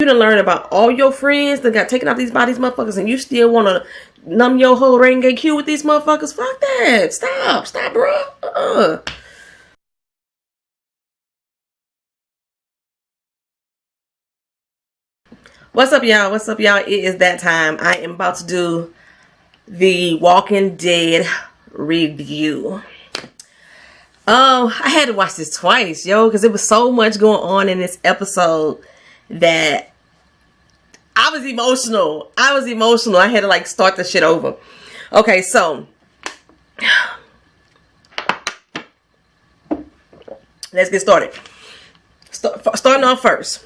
You done learn about all your friends that got taken out these bodies, motherfuckers, and you still want to numb your whole Renge Q with these motherfuckers? Fuck that. Stop, bro. What's up, y'all? It is that time. I am about to do the Walking Dead review. I had to watch this twice, yo, because there was so much going on in this episode that I was emotional. I had to like start the shit over. Okay, so let's get started. Starting off first.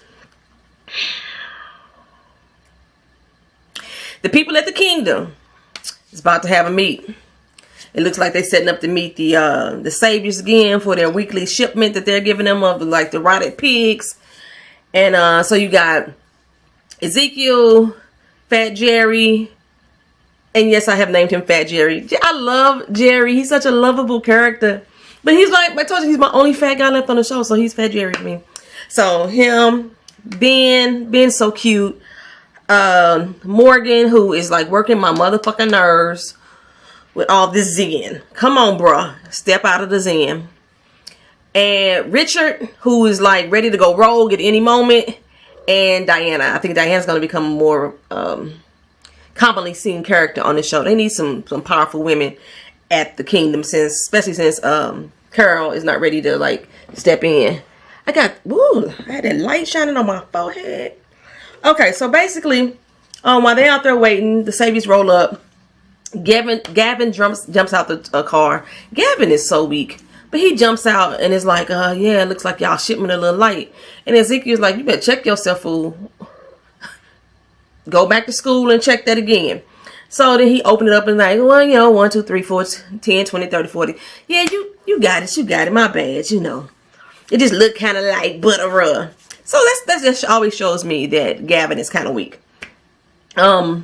The people at the kingdom is about to have a meet. It looks like they're setting up to meet the saviors again for their weekly shipment that they're giving them of like the rotted pigs. And so you got Ezekiel, Fat Jerry, and yes, I have named him Fat Jerry. I love Jerry. He's such a lovable character. But he's like, I told you, he's my only fat guy left on the show, so he's Fat Jerry to me. So him, Ben's so cute. Morgan, who is like working my motherfucking nerves with all this zen. Come on, bruh. Step out of the zen. And Richard, who is like ready to go rogue at any moment. And Diana. I think Diana's going to become a more commonly seen character on the show. They need some powerful women at the kingdom, especially since Carol is not ready to like step in. I had that light shining on my forehead. Okay, so basically, while they're out there waiting, the saviors roll up. Gavin jumps out the car. Gavin is so weak. But he jumps out and is like, yeah, it looks like y'all shipment a little light. And Ezekiel's like, you better check yourself, fool. Go back to school and check that again. So then he opened it up and like, well, you know, 1, 2, 3, 4, 10, 20, 30, 40. Yeah, you got it. My bad, you know. It just looked kind of like butter. So that just always shows me that Gavin is kind of weak. But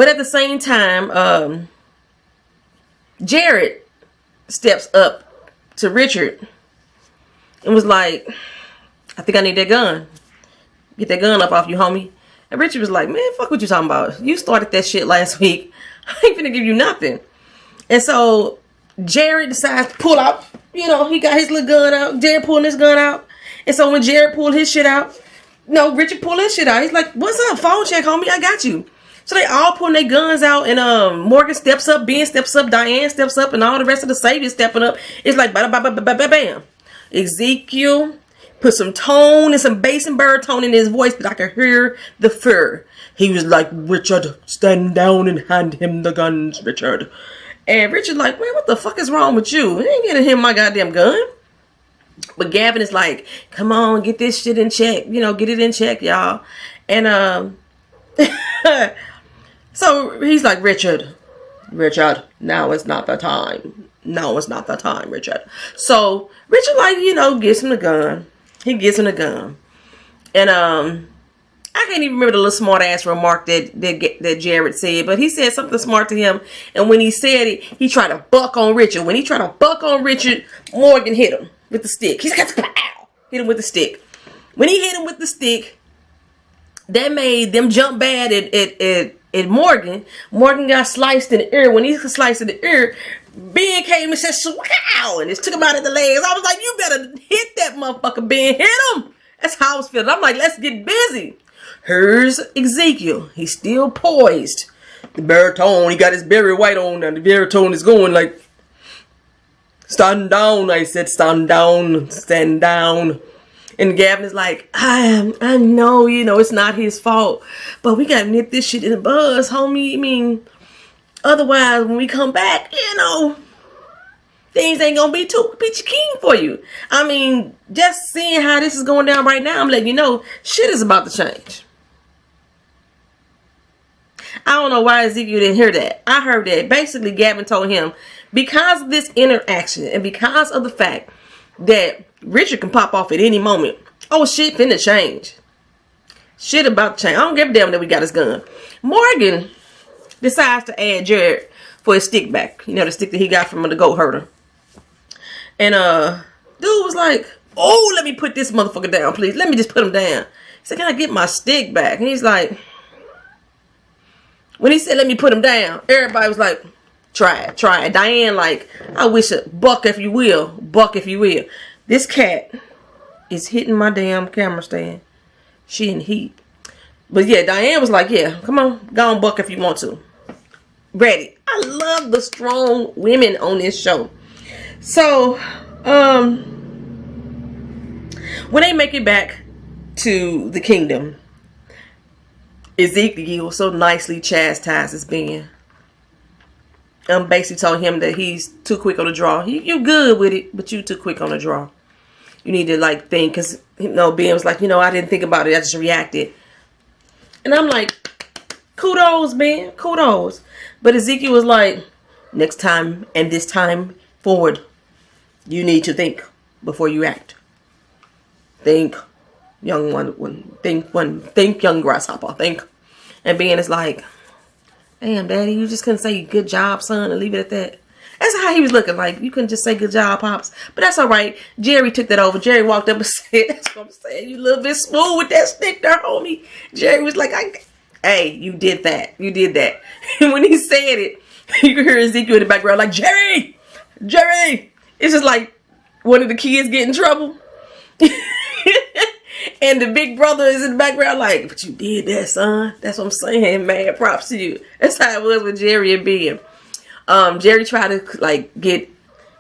at the same time, Jared steps up to Richard and was like, I think I need that gun. Get that gun up off you, homie. And Richard was like, man, fuck what you talking about. You started that shit last week. I ain't finna give you nothing. And so Jared decides to pull out, you know, he got his little gun out. Jared pulling his gun out. And so when Jared pulled his shit out, no, Richard pulled his shit out. He's like, what's up? Phone check, homie. I got you. So they all pulling their guns out, and Morgan steps up, Ben steps up, Diane steps up, and all the rest of the saviors stepping up. It's like bam. Ezekiel put some tone and some bass and baritone in his voice, but I could hear the fear. He was like, Richard, stand down and hand him the guns, Richard. And Richard like, man, what the fuck is wrong with you? I ain't getting him my goddamn gun. But Gavin is like, come on, get this shit in check. You know, get it in check, y'all. And so he's like, Richard, now is not the time. No, it's not the time, Richard. So Richard, like, you know, gives him the gun. He gives him the gun. And I can't even remember the little smart ass remark that Jared said, but he said something smart to him. And when he said it, he tried to buck on Richard. When he tried to buck on Richard, Morgan hit him with the stick. He's got hit him with the stick. When he hit him with the stick, that made them jump bad at Morgan. Morgan got sliced in the ear. When he sliced in the ear, Ben came and said, "Wow!" and just took him out of the legs. I was like, "You better hit that motherfucker, Ben. Hit him." That's how I was feeling. I'm like, let's get busy. Here's Ezekiel. He's still poised. The baritone, he got his Barry White on, and the baritone is going like, stand down. I said, stand down, stand down. And Gavin is like, I know, you know, it's not his fault, but we gotta nip this shit in the buzz, homie. I mean, otherwise, when we come back, you know, things ain't gonna be too peachy keen for you. I mean, just seeing how this is going down right now, I'm letting you know, shit is about to change. I don't know why Ezekiel didn't hear that. I heard that. Basically, Gavin told him, because of this interaction and because of the fact that Richard can pop off at any moment, oh, shit finna change. Shit about to change. I don't give a damn that we got his gun. Morgan decides to add Jared for his stick back. You know, the stick that he got from the goat herder. And dude was like, oh, let me put this motherfucker down, please. Let me just put him down. He said, can I get my stick back? And he's like, when he said, let me put him down, everybody was like, try it, try it. Diane like, I wish it, buck if you will, buck if you will. This cat is hitting my damn camera stand. She in heat. But yeah, Diane was like, yeah, come on, go on, buck if you want to. Ready. I love the strong women on this show. So, when they make it back to the kingdom, Ezekiel so nicely chastises Ben. Basically told him that he's too quick on the draw. You good with it, but you too quick on the draw. You need to like think, because Ben was like, I didn't think about it. I just reacted. And I'm like, kudos, Ben, kudos. But Ezekiel was like, next time and this time forward, you need to think before you act. Think, young one. Think, young grasshopper. Think. And Ben is like, damn, Daddy, you just couldn't say good job, son, and leave it at that. That's how he was looking. Like, you couldn't just say good job, Pops. But that's all right. Jerry took that over. Jerry walked up and said, that's what I'm saying. You a little bit smooth with that stick there, homie. Jerry was like, hey, you did that. You did that. And when he said it, you could hear Ezekiel in the background like, Jerry! Jerry! It's just like one of the kids get in trouble. And the big brother is in the background like, but you did that, son. That's what I'm saying, man. Props to you. That's how it was with Jerry and Ben. Jerry tried to like get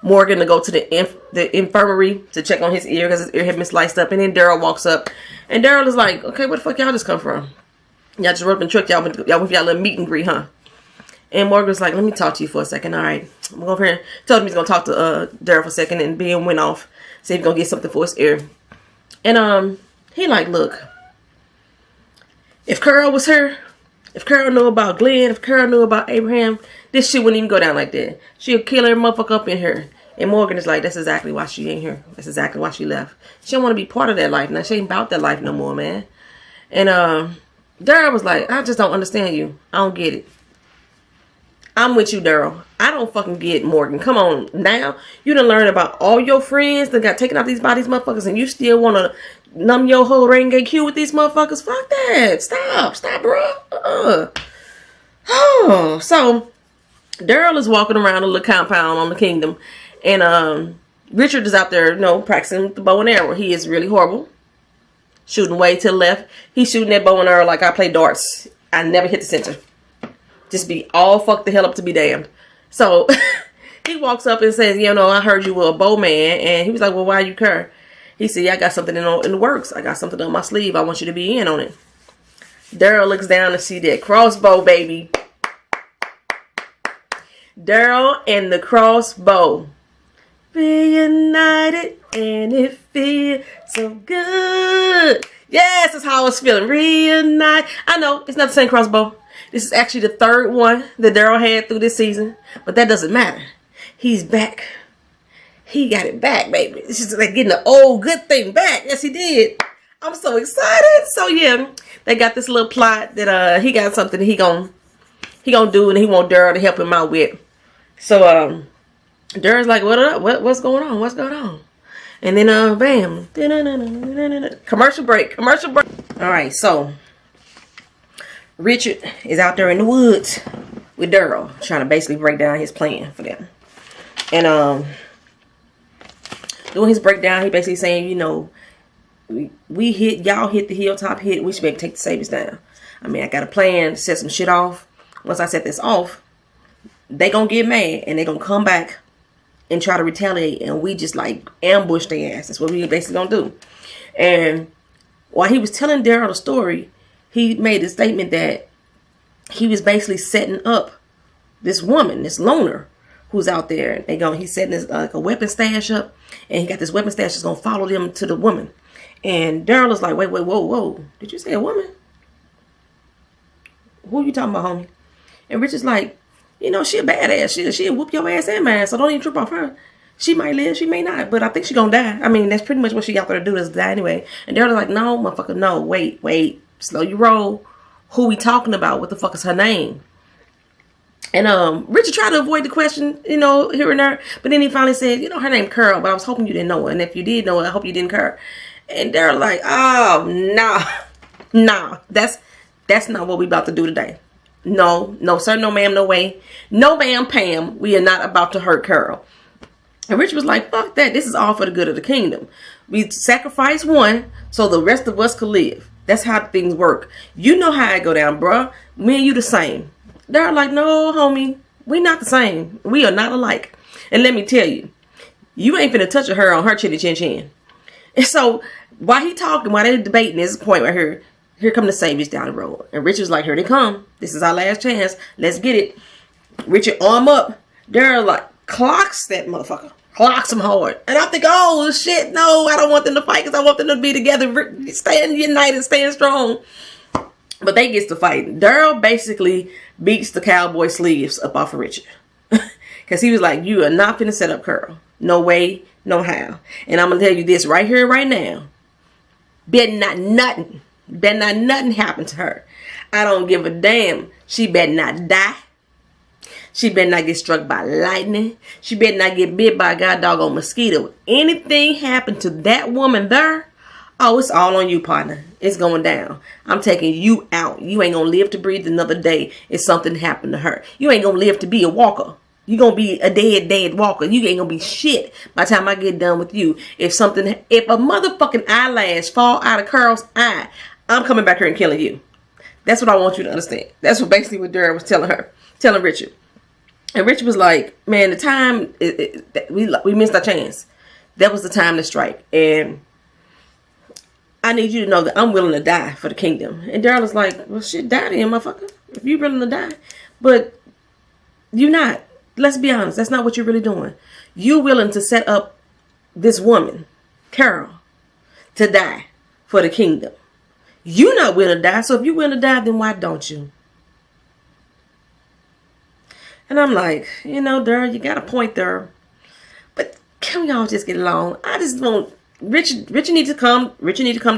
Morgan to go to the infirmary to check on his ear because his ear had been sliced up. And then Daryl walks up. And Daryl is like, okay, where the fuck y'all just come from? Y'all just rode up and truck. Y'all with y'all little meet and greet, huh? And Morgan was like, let me talk to you for a second. All right. I'm going to go over here. Told him he's going to talk to Daryl for a second. And Ben went off. Said he's going to get something for his ear. And he like, look, if Carol was here, if Carol knew about Glenn, if Carol knew about Abraham, this shit wouldn't even go down like that. She'll kill her motherfucker up in here. And Morgan is like, that's exactly why she ain't here. That's exactly why she left. She don't want to be part of that life now. She ain't about that life no more, man. And Daryl was like, I just don't understand you. I don't get it. I'm with you, Daryl. I don't fucking get Morgan. Come on now. You done learn about all your friends that got taken out these bodies, motherfuckers, and you still want to numb your whole Renge Q with these motherfuckers? Fuck that. Stop, bro. Oh, so Daryl is walking around a little compound on the kingdom, and Richard is out there, practicing the bow and arrow. He is really horrible. Shooting way to the left. He's shooting that bow and arrow like I play darts. I never hit the center. Just be all fucked the hell up to be damned. So he walks up and says, I heard you were a bowman. And he was like, well, why you care? He said, yeah, I got something in the works. I got something on my sleeve. I want you to be in on it. Daryl looks down and see that crossbow, baby. Daryl and the crossbow. Reunited and it feels so good. Yes, that's how I was feeling. Reunite. I know, it's not the same crossbow. This is actually the third one that Daryl had through this season. But that doesn't matter. He's back. He got it back, baby. It's just like getting the old good thing back. Yes, he did. I'm so excited. So, yeah, they got this little plot that he got something he gonna do, and he want Daryl to help him out with. So, Daryl's like, what up? What's going on? What's going on? And then, bam. Commercial break. All right, so Richard is out there in the woods with Daryl, trying to basically break down his plan for them. And doing his breakdown, he basically saying, we hit, y'all hit the hilltop hit, we should be able to take the sabers down. I mean, I got a plan to set some shit off. Once I set this off, they gonna get mad and they gonna come back and try to retaliate, and we just like ambush their ass. That's what we basically gonna do. And while he was telling Daryl the story, he made a statement that he was basically setting up this woman, this loner, who's out there. He's setting this like a weapon stash up, and he got this weapon stash that's gonna follow them to the woman. And Daryl is like, wait, whoa, did you say a woman? Who are you talking about, homie? And Richard's like, she a badass. She'll whoop your ass and mine, so don't even trip off her. She might live, she may not, but I think she gonna die. I mean, that's pretty much what she got there to do, is die anyway. And Daryl's like, no, motherfucker, no, wait, slow your roll. Who we talking about? What the fuck is her name? And Richard tried to avoid the question, here and there, but then he finally said, her name Carol, but I was hoping you didn't know her, and if you did know her, I hope you didn't care. And Daryl like, oh, no. Nah, that's not what we about to do today. No, no sir, no ma'am, no way. No ma'am, Pam, we are not about to hurt Carol. And Richard was like, fuck that. This is all for the good of the kingdom. We sacrifice one so the rest of us could live. That's how things work. You know how it go down, bruh. Me and you the same. They're like, no, homie. We not the same. We are not alike. And let me tell you, you ain't finna touch her on her chitty chin chin. And so, while he talking, while they debating this point right here come the saviors down the road. And Richard's like, here they come. This is our last chance. Let's get it. Richard arm up. Daryl like, clocks that motherfucker. Clocks him hard. And I think, oh shit, no, I don't want them to fight because I want them to be together, staying united, staying strong. But they gets to fight. Daryl basically beats the cowboy sleeves up off of Richard. Because he was like, you are not finna set up Carol. No way, no how. And I'm going to tell you this right here, right now. Better not nothing happen to her. I don't give a damn. She better not die. She better not get struck by lightning. She better not get bit by a god doggone mosquito. Anything happen to that woman there, oh, it's all on you, partner. It's going down. I'm taking you out. You ain't gonna live to breathe another day if something happened to her. You ain't gonna live to be a walker. You gonna be a dead walker. You ain't gonna be shit by the time I get done with you. If a motherfucking eyelash fall out of Carl's eye, I'm coming back here and killing you. That's what I want you to understand. That's basically what Daryl was telling Richard. And Richard was like, man, the time, we missed our chance. That was the time to strike. And I need you to know that I'm willing to die for the kingdom. And Daryl was like, well, shit, die then, motherfucker. If you're willing to die. But you're not. Let's be honest. That's not what you're really doing. You're willing to set up this woman, Carol, to die for the kingdom. You're not willing to die. So if you're willing to die, then why don't you? And I'm like, you know, Daryl, you got a point there. But can we all just get along? I just want Richard need to come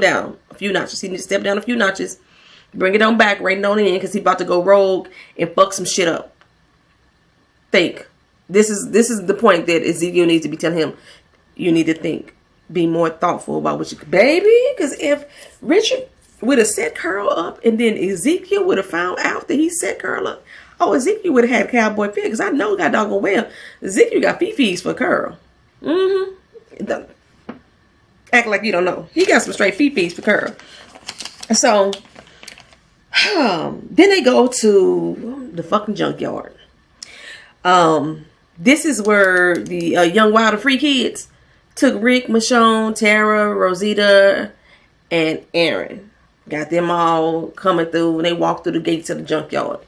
down a few notches. He needs to step down a few notches. Bring it on back, right on in, because he's about to go rogue and fuck some shit up. Think. This is the point that Ezekiel needs to be telling him. You need to think. Be more thoughtful about what you... Baby, because if Richard would have set Carl up and then Ezekiel would have found out that he set Carl up, oh, Ezekiel would have had cowboy fear, because I know God doggone well Ezekiel got fee-fees for Carl. Act like you don't know. He got some straight fee-fees for Carl. So, then they go to the fucking junkyard. This is where the young, wild, and free kids took Rick, Michonne, Tara, Rosita, and Aaron. Got them all coming through, and they walked through the gates of the junkyard.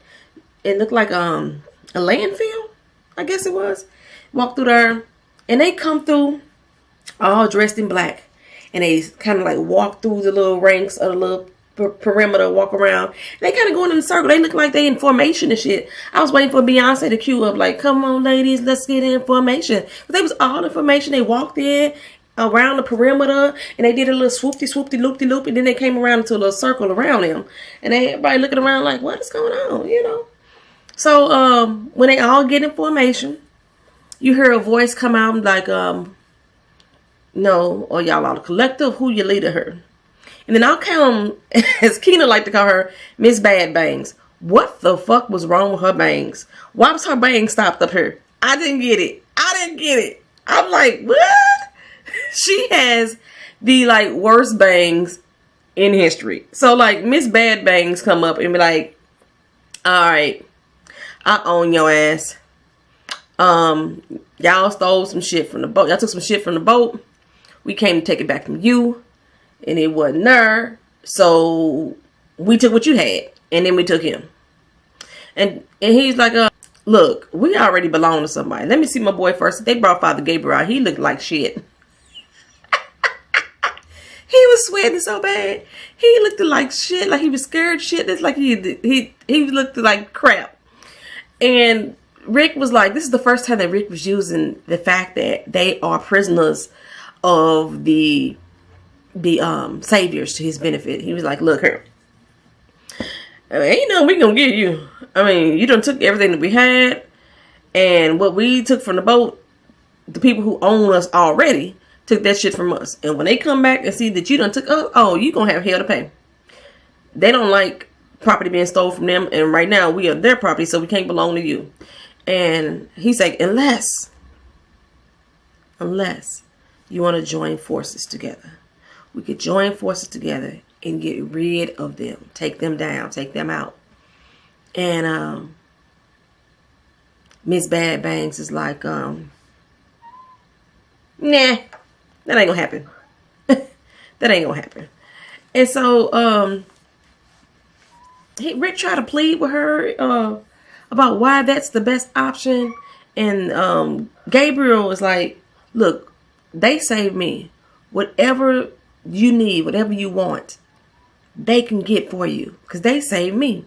It looked like a landfill, I guess it was. Walked through there, and they come through all dressed in black. And they kind of like walk through the little ranks of the little perimeter, walk around. They kind of going in a circle. They look like they in formation and shit. I was waiting for Beyonce to cue up, like, come on, ladies, let's get in formation. But they was all in formation. They walked in around the perimeter, and they did a little swoopty, loopty, loop, and then they came around into a little circle around them. And everybody looking around like, what is going on, you know? So, when they all get in formation, you hear a voice come out like, no, or y'all are the collective, who your leader her? And then I'll come, as Keena like to call her, Miss Bad Bangs. What the fuck was wrong with her bangs? Why was her bangs stopped up here? I didn't get it. I'm like, what? She has the like worst bangs in history. So like Miss Bad Bangs come up and be like, all right, I own your ass. Y'all stole some shit from the boat. Y'all took some shit from the boat. We came to take it back from you, and it wasn't there. So we took what you had, and then we took him. And he's like, look, we already belong to somebody. Let me see my boy first. They brought Father Gabriel out. He looked like shit. He was sweating so bad. He looked like shit, like he was scared shit. It's like he looked like crap. And Rick was like, this is the first time that Rick was using the fact that they are prisoners of the saviors to his benefit. He was like, look here, ain't nothing we gonna get you. I mean, you done took everything that we had, and what we took from the boat, the people who own us already took that shit from us. And when they come back and see that you done took us, oh, you gonna have hell to pay. they don't like property being stolen from them, and right now we are their property, so we can't belong to you. And he's like, unless you want to join forces together, we could join forces together and get rid of them, take them down, take them out. And Miss Bad Bangs is like, nah, that ain't gonna happen. That ain't gonna happen. And so Rick tried to plead with her about why that's the best option. And Gabriel was like, look, they saved me. Whatever you need, whatever you want, they can get for you, because they saved me.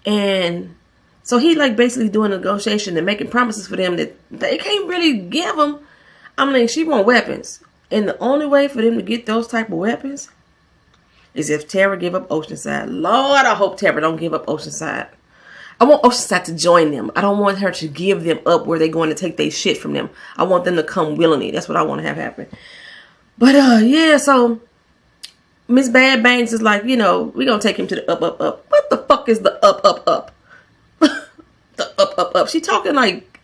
And so he like basically doing a negotiation and making promises for them that they can't really give them. I mean, she want weapons, and the only way for them to get those type of weapons is if Tara give up Oceanside. Lord, I hope Tara don't give up Oceanside. I want Oceanside to join them. I don't want her to give them up where they're going to take their shit from them. I want them to come willingly. That's what I want to have happen. But yeah, so Miss Bad Bangs is like, you know, we're going to take him to the up, up, up. What the fuck is the up, up, up? The up, up, up. She talking like,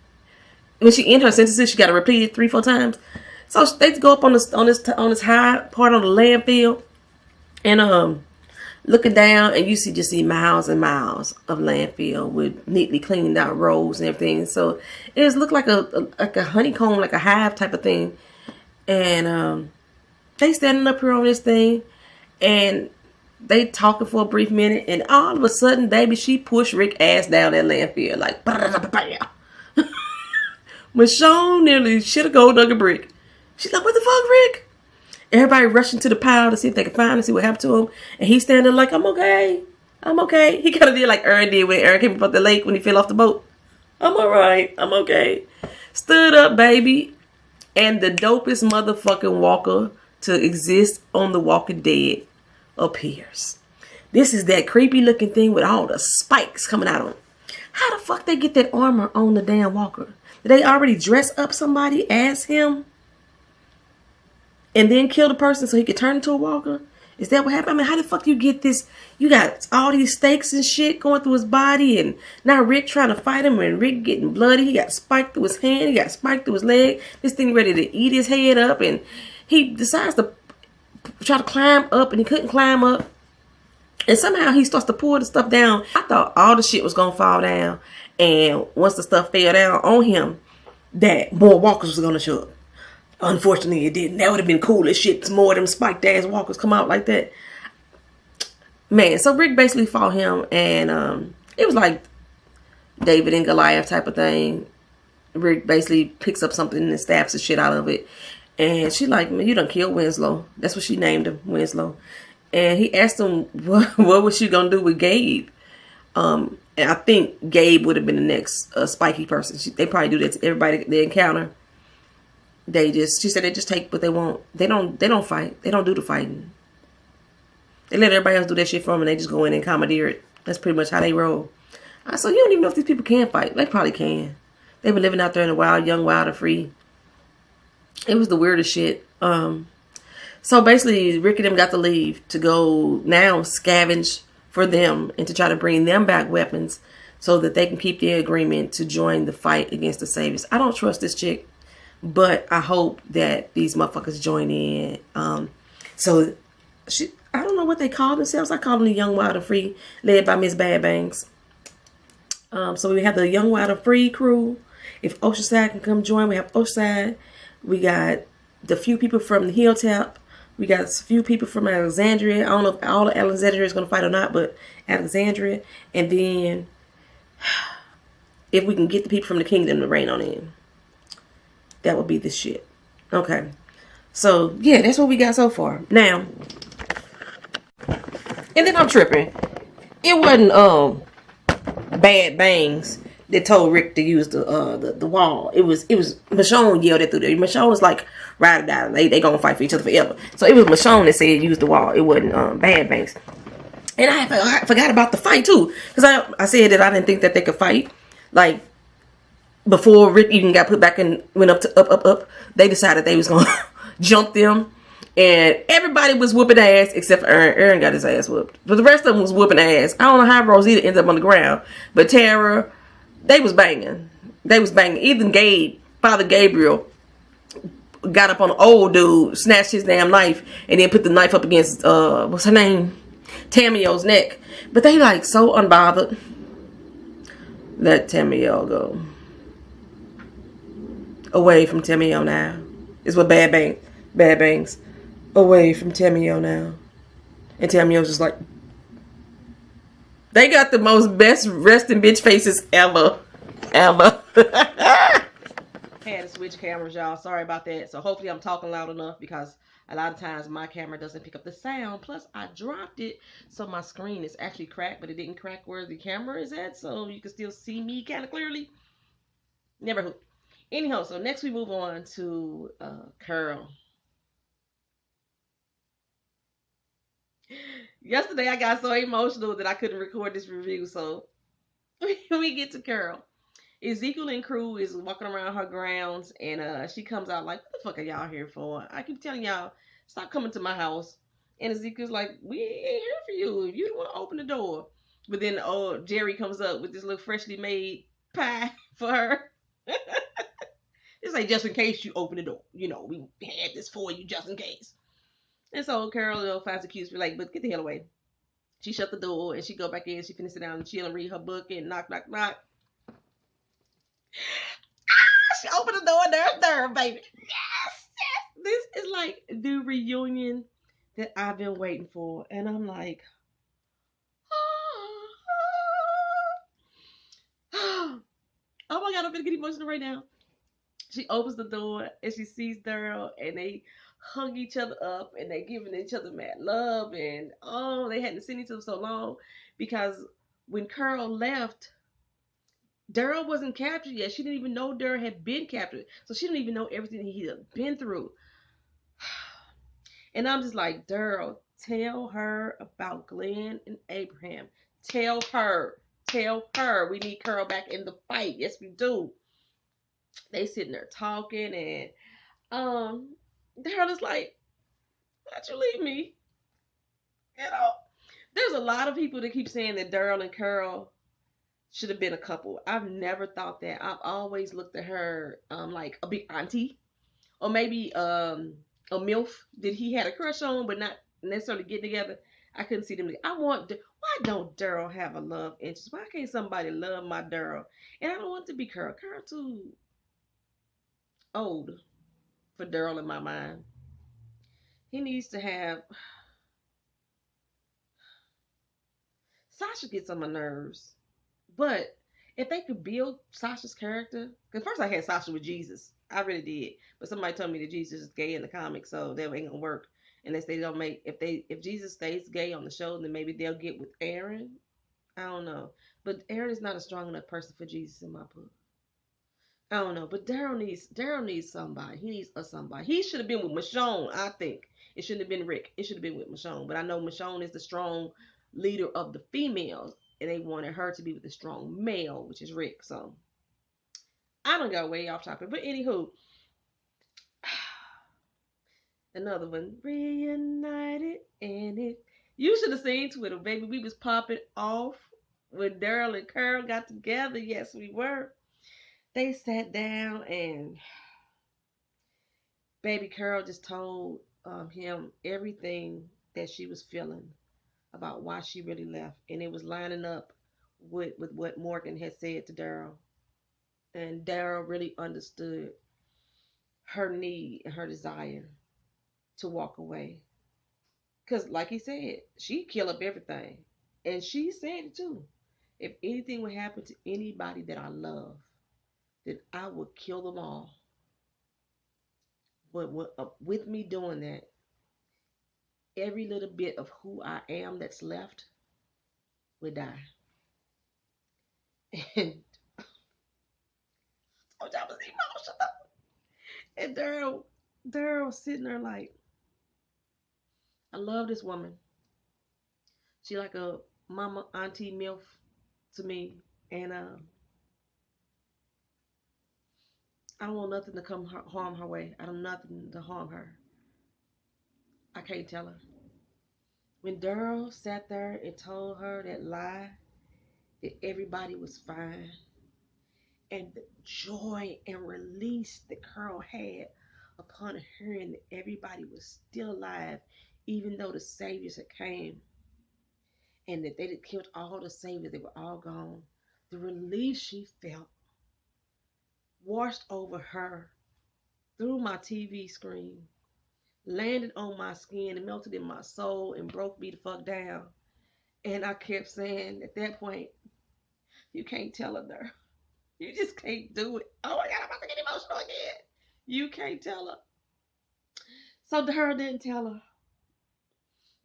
when she in her sentences, she got to repeat it 3-4 times. So they go up on this high part on the landfill, and looking down, and you just see miles and miles of landfill with neatly cleaned out roads and everything. So it just looked like a honeycomb, like a hive type of thing. And they standing up here on this thing, and they talking for a brief minute, and all of a sudden, baby, she pushed Rick ass down that landfill like bam. Michonne nearly shit a gold nugget brick. She's like, what the fuck, Rick? Everybody rushing to the pile to see if they can find him, see what happened to him. And he's standing there like, I'm okay. I'm okay. He kind of did like Aaron did when Aaron came up the lake when he fell off the boat. I'm all right. I'm okay. Stood up, baby. And the dopest motherfucking walker to exist on The Walking Dead appears. This is that creepy looking thing with all the spikes coming out of him. How the fuck they get that armor on the damn walker? Did they already dress up somebody as him and then kill the person so he could turn into a walker? Is that what happened? I mean, how the fuck you get this? You got all these stakes and shit going through his body, and now Rick trying to fight him, and Rick getting bloody. He got spiked through his hand. He got spiked through his leg. This thing ready to eat his head up, and he decides to try to climb up, and he couldn't climb up. And somehow he starts to pull the stuff down. I thought all the shit was going to fall down, and once the stuff fell down on him, that more walkers was going to show up. Unfortunately, it didn't. That would have been cool as shit. More of them spiked ass walkers come out like that. Man, so Rick basically fought him, and it was like David and Goliath type of thing. Rick basically picks up something and stabs the shit out of it. And she like, man, you done killed Winslow. That's what she named him, Winslow. And he asked him, what was she going to do with Gabe? And I think Gabe would have been the next spiky person. They probably do that to everybody they encounter. She said they just take what they want. They don't fight. They don't do the fighting. They let everybody else do that shit for them, and they just go in and commandeer it. That's pretty much how they roll. So you don't even know if these people can fight. They probably can. They've been living out there in the wild, young, wild, and free. It was the weirdest shit. So basically, Rick and them got to leave to go now scavenge for them and to try to bring them back weapons so that they can keep their agreement to join the fight against the Saviors. I don't trust this chick, but I hope that these motherfuckers join in. So I don't know what they call themselves. I call them the Young, Wild, and Free, led by Miss Bad Bangs. So we have the Young, Wild, and Free crew. If Oceanside can come join, we have Oceanside. We got the few people from the Hilltop. We got a few people from Alexandria. I don't know if all of Alexandria is going to fight or not, but Alexandria. And then if we can get the people from the kingdom to rain on in, that would be the shit. Okay. So, yeah, that's what we got so far. Now, and then I'm tripping. It wasn't Bad Bangs that told Rick to use the wall. It was Michonne yelled it through there. Michonne was like, ride or die. They gonna fight for each other forever. So it was Michonne that said use the wall. It wasn't Bad Bangs. And I forgot about the fight too, because I said that I didn't think that they could fight. Like before Rick even got put back and went up to up. They decided they was gonna jump them And everybody was whooping ass except for Aaron. Aaron got his ass whooped. But the rest of them was whooping ass. I don't know how Rosita ended up on the ground. But Tara, they was banging. They was banging. Even Father Gabriel, got up on an old dude, snatched his damn knife, and then put the knife up against, what's her name? Tamio's neck. But they like so unbothered. Let Tamio go. Away from Tamio now. Is what Bad Bangs. Away from Tamio now. And Tamio's just like, they got the most best resting bitch faces ever. Ever. Had to switch cameras, y'all. Sorry about that. So hopefully I'm talking loud enough, because a lot of times my camera doesn't pick up the sound. Plus I dropped it, so my screen is actually cracked, but it didn't crack where the camera is at, so you can still see me kind of clearly. Never who. Anyhow, so next we move on to Curl. Yesterday I got so emotional that I couldn't record this review, so we get to Curl. Ezekiel and crew is walking around her grounds, and she comes out like, what the fuck are y'all here for? I keep telling y'all, stop coming to my house. And Ezekiel's like, we ain't here for you. You don't want to open the door. But then Jerry comes up with this little freshly made pie for her. It's like, just in case you open the door. You know, we had this for you just in case. And so Carol finds a cue. We're like, but get the hell away. She shut the door and she go back in. She finished sit down and chill and read her book and knock, knock, knock. She opened the door and there's Daryl, baby. Yes, yes. This is like the reunion that I've been waiting for. And I'm like, oh my God, I'm gonna get emotional right now. She opens the door and she sees Daryl and they hug each other up and they giving each other mad love, and oh, they hadn't seen each other so long, because when Carl left, Daryl wasn't captured yet. She didn't even know Daryl had been captured. So she didn't even know everything he had been through. And I'm just like, Daryl, tell her about Glenn and Abraham. Tell her. Tell her we need Carl back in the fight. Yes, we do. They sitting there talking, and Daryl is like, why'd you leave me? You know, there's a lot of people that keep saying that Daryl and Carl should have been a couple. I've never thought that. I've always looked at her like a big auntie, or maybe a milf that he had a crush on, but not necessarily getting together. I couldn't see them. Why don't Daryl have a love interest? Why can't somebody love my Daryl? And I don't want to be Carl. Carl too old for Daryl in my mind. He needs to have. Sasha gets on my nerves. But if they could build Sasha's character, because first I had Sasha with Jesus, I really did. But somebody told me that Jesus is gay in the comics, so that ain't gonna work unless they don't make if Jesus stays gay on the show, then maybe they'll get with Aaron. I don't know, but Aaron is not a strong enough person for Jesus in my book. I don't know, but Daryl needs somebody. He needs a somebody. He should have been with Michonne. I think it shouldn't have been Rick. It should have been with Michonne. But I know Michonne is the strong leader of the females, and they wanted her to be with the strong male, which is Rick. So I don't go way off topic. But anywho, another one, reunited, and it. You should have seen Twitter, baby. We was popping off when Daryl and Carl got together. Yes, we were. They sat down and baby Carol just told him everything that she was feeling about why she really left, and it was lining up with what Morgan had said to Daryl, and Daryl really understood her need and her desire to walk away, because like he said, she'd kill up everything, and she said it too. If anything would happen to anybody that I love, then I would kill them all. But with me doing that, every little bit of who I am that's left would die. And oh, that was emotional. And Daryl was sitting there like, I love this woman. She like a mama, auntie, milf to me, and I don't want nothing to come harm her way. I don't nothing to harm her. I can't tell her. When Daryl sat there and told her that lie that everybody was fine, and the joy and release that Carl had upon hearing that everybody was still alive, even though the saviors had came and that they had killed all the saviors, they were all gone. The relief she felt washed over her through my TV screen, landed on my skin and melted in my soul and broke me the fuck down. And I kept saying at that point, you can't tell her there. You just can't do it. Oh my God, I'm about to get emotional again. You can't tell her. So her didn't tell her.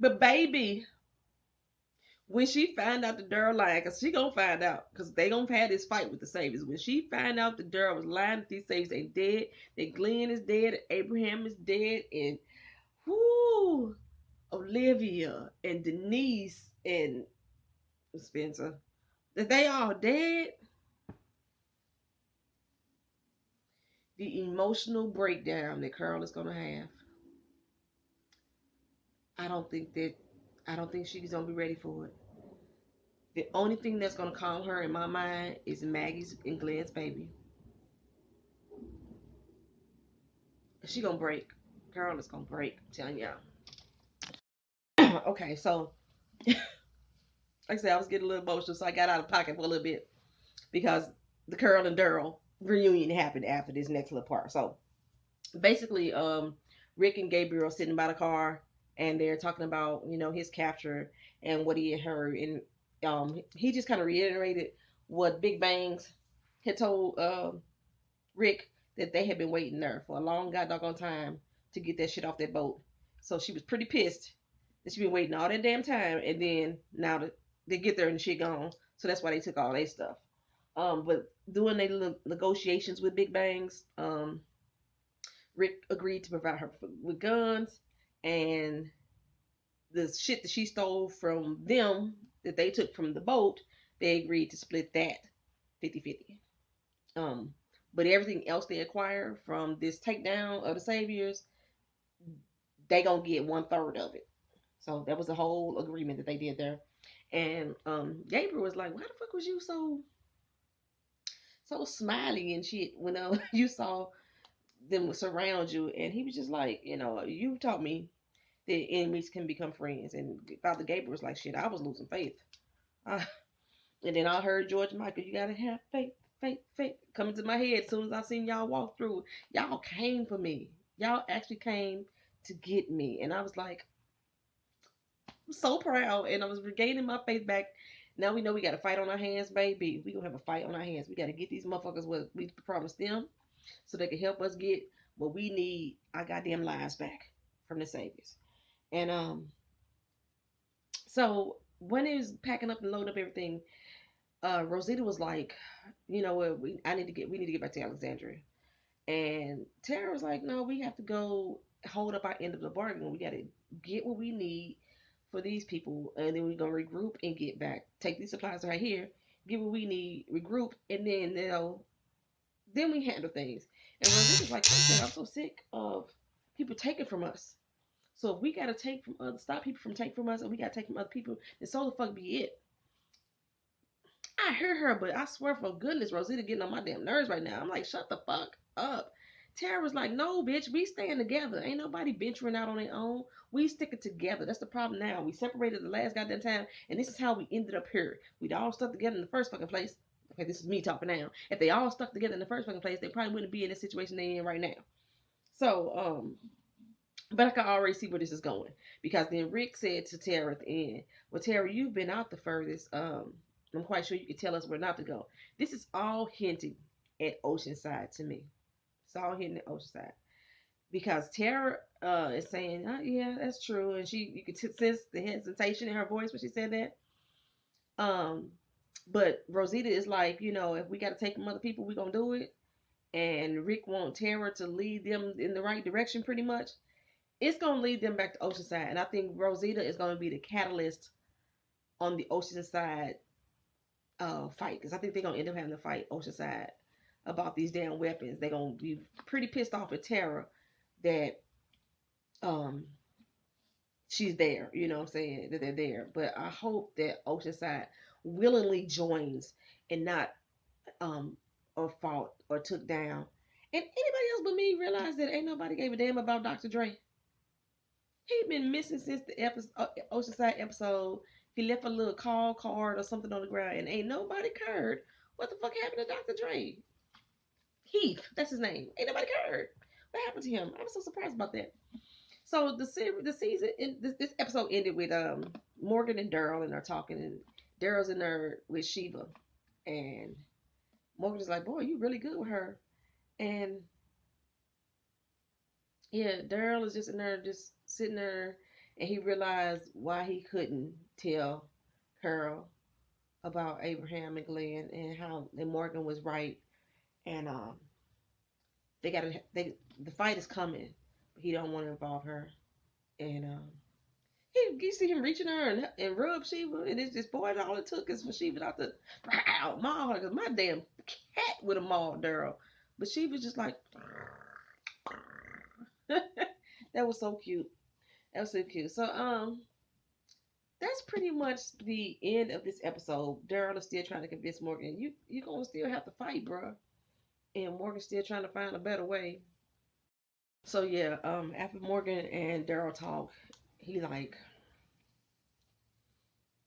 But baby, when she find out the Daryl lying, cause she gonna find out, cause they gonna have this fight with the Saviors. When she find out the Daryl was lying, that these Saviors ain't dead, that Glenn is dead, that Abraham is dead, and whoo, Olivia and Denise and Spencer, that they all dead. The emotional breakdown that Carol is gonna have, I don't think that, I don't think she's gonna be ready for it. The only thing that's gonna calm her in my mind is Maggie's and Glenn's baby. She gonna break. Carol is gonna break. I'm telling y'all. Okay, so like I said, I was getting a little emotional, so I got out of pocket for a little bit because the Carol and Daryl reunion happened after this next little part. So basically, Rick and Gabriel sitting by the car and they're talking about his capture and what he had heard, and he just kind of reiterated what Big Bangs had told Rick, that they had been waiting there for a long goddamn time to get that shit off that boat. So she was pretty pissed that she been waiting all that damn time, and then now that they get there and shit gone. So that's why they took all their stuff. But doing their negotiations with Big Bangs, Rick agreed to provide her with guns and the shit that she stole from them that they took from the boat. They agreed to split that 50-50. Um, but everything else they acquire from this takedown of the saviors, they gonna get 1/3 of it. So that was the whole agreement that they did there. And Gabriel was like, "Why the fuck was you so smiley and shit when you saw them surround you?" And he was just like, "You taught me that enemies can become friends." And Father Gabriel was like, "Shit, I was losing faith." Uh, and then I heard George Michael, "You gotta have faith, faith, faith," coming to my head as soon as I seen y'all walk through. Y'all came for me. Y'all actually came to get me. And I was like, I'm so proud. And I was regaining my faith back. Now we know we got to fight on our hands, baby. We gonna have a fight on our hands. We got to get these motherfuckers what we promised them, so they can help us get what we need, our goddamn lives back from the saviors. And so when it was packing up and loading up everything, Rosita was like, "You know what? We need to get back to Alexandria." And Tara was like, "No, we have to go hold up our end of the bargain. We got to get what we need for these people, and then we're gonna regroup and get back. Take these supplies right here, get what we need, regroup, and then then we handle things." And Rosita's like, "I'm so sick of people taking from us. So if we gotta take from other, stop people from taking from us, and we gotta take from other people, then so the fuck be it." I hear her, but I swear for goodness, Rosita getting on my damn nerves right now. I'm like, shut the fuck up. Tara was like, "No, bitch, we staying together. Ain't nobody venturing out on their own. We sticking together. That's the problem now. We separated the last goddamn time, and this is how we ended up here. We'd all stuck together in the first fucking place." Okay, this is me talking now. If they all stuck together in the first fucking place, they probably wouldn't be in the situation they in right now. So, but I can already see where this is going, because then Rick said to Tara at the end, "Well, Tara, you've been out the furthest. I'm quite sure you can tell us where not to go." This is all hinting at Oceanside to me. It's all hinting at Oceanside because Tara is saying, "Oh, yeah, that's true," and you could sense the hesitation in her voice when she said that. Um, but Rosita is like, if we got to take from other people, we gonna do it. And Rick wants Tara to lead them in the right direction, pretty much. It's gonna lead them back to Oceanside, and I think Rosita is gonna be the catalyst on the Oceanside fight, because I think they're gonna end up having to fight Oceanside about these damn weapons. They're gonna be pretty pissed off at Tara that um she's there. You know what I'm saying? That they're there. But I hope that Oceanside willingly joins and not or fought or took down. And anybody else but me realized that ain't nobody gave a damn about Dr. Dre. He been missing since the Oceanside episode. He left a little call card or something on the ground, and ain't nobody cared what the fuck happened to Dr. Dre. Heath, that's his name. Ain't nobody cared. What happened to him? I was so surprised about that. So the season, this episode ended with Morgan and Daryl, and they're talking, and Daryl's in there with Sheba, and Morgan is like, "Boy, you really good with her," and yeah, Daryl is just in there, just sitting there, and he realized why he couldn't tell Carol about Abraham and Glenn and how and Morgan was right, and the fight is coming, but he don't want to involve her, and you see him reaching her and rub Sheba, and it's just boy, all it took is for Sheba not to maul her, because my damn cat would have mauled Daryl, but she was just like. That was so cute. That was so cute. So that's pretty much the end of this episode. Daryl is still trying to convince Morgan, you gonna still have to fight, bro. And Morgan's still trying to find a better way. So yeah, after Morgan and Daryl talk, he like,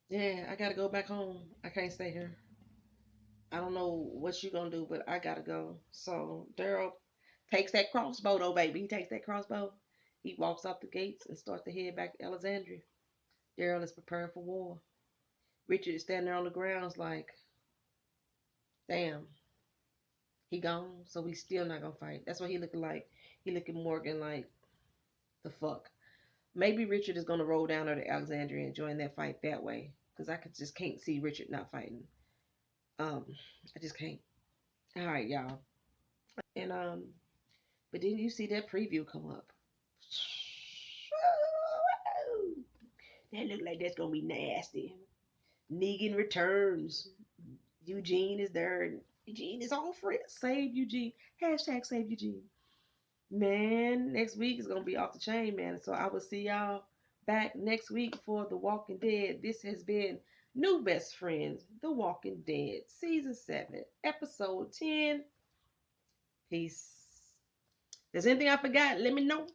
yeah, I gotta go back home. I can't stay here. I don't know what you gonna do, but I gotta go. So Daryl takes that crossbow though, baby. He takes that crossbow. He walks off the gates and starts to head back to Alexandria. Daryl is preparing for war. Richard is standing there on the grounds like, damn, he gone, so we still not gonna fight. That's what he looking like. He looking Morgan like, the fuck. Maybe Richard is gonna roll down to Alexandria and join that fight that way. Cause I could just can't see Richard not fighting. Um, I just can't. All right, y'all. And but then you see that preview come up. That look like that's gonna be nasty. Negan returns. Eugene is there. Eugene is all for it. Save Eugene. Hashtag save Eugene. Man, next week is gonna be off the chain, man. So I will see y'all back next week for The Walking Dead. This has been New Best Friends, The Walking Dead, Season 7, Episode 10. Peace. If there's anything I forgot, let me know.